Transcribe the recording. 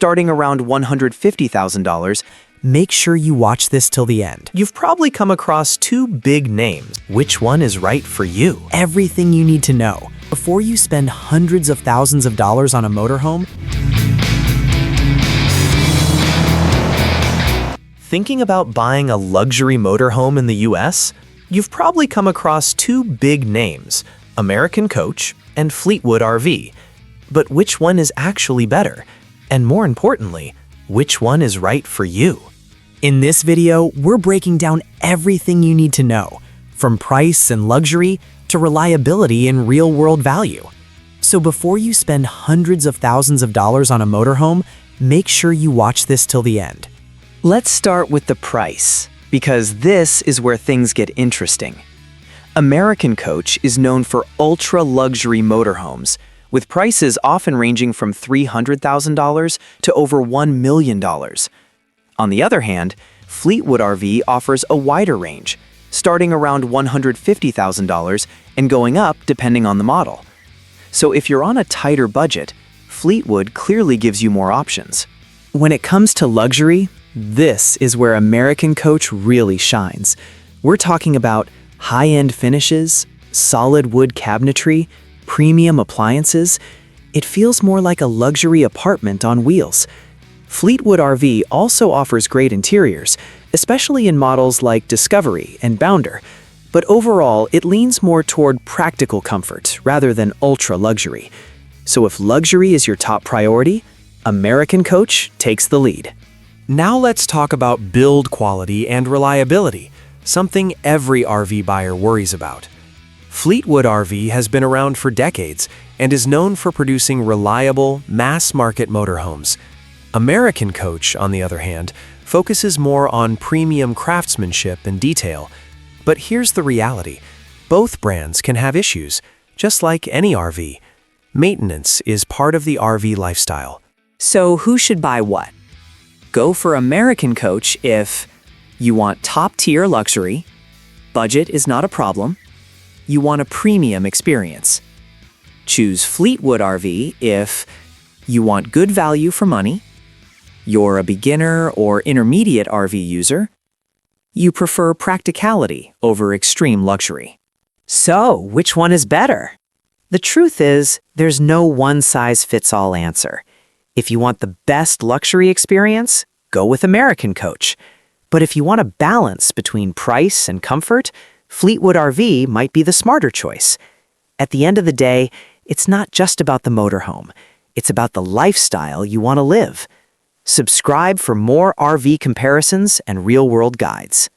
starting around $150,000. Make sure you watch this till the end. You've probably come across two big names. Which one is right for you? Everything you need to know before you spend hundreds of thousands of dollars on a motorhome. Thinking about buying a luxury motorhome in the US? You've probably come across two big names, American Coach and Fleetwood RV. But which one is actually better? And more importantly, which one is right for you? In this video, we're breaking down everything you need to know, from price and luxury to reliability and real-world value. So before you spend hundreds of thousands of dollars on a motorhome, make sure you watch this till the end. Let's start with the price, because this is where things get interesting. American Coach is known for ultra-luxury motorhomes, with prices often ranging from $300,000 to over $1 million. On the other hand, Fleetwood RV offers a wider range, starting around $150,000 and going up depending on the model. So if you're on a tighter budget, Fleetwood clearly gives you more options. When it comes to luxury, this is where American Coach really shines. We're talking about high-end finishes, solid wood cabinetry, premium appliances. It feels more like a luxury apartment on wheels. Fleetwood RV also offers great interiors, especially in models like Discovery and Bounder, but overall it leans more toward practical comfort rather than ultra-luxury. So if luxury is your top priority, American Coach takes the lead. Now let's talk about build quality and reliability, something every RV buyer worries about. Fleetwood RV has been around for decades and is known for producing reliable, mass-market motorhomes. American Coach, on the other hand, focuses more on premium craftsmanship and detail. But here's the reality. Both brands can have issues, just like any RV. Maintenance is part of the RV lifestyle. So who should buy what? Go for American Coach if you want top-tier luxury, budget is not a problem, you want a premium experience. Choose Fleetwood RV if you want good value for money, you're a beginner or intermediate RV user, you prefer practicality over extreme luxury. So, which one is better? The truth is, there's no one-size-fits-all answer. If you want the best luxury experience, go with American Coach. But if you want a balance between price and comfort, Fleetwood RV might be the smarter choice. At the end of the day, it's not just about the motorhome. It's about the lifestyle you want to live. Subscribe for more RV comparisons and real-world guides.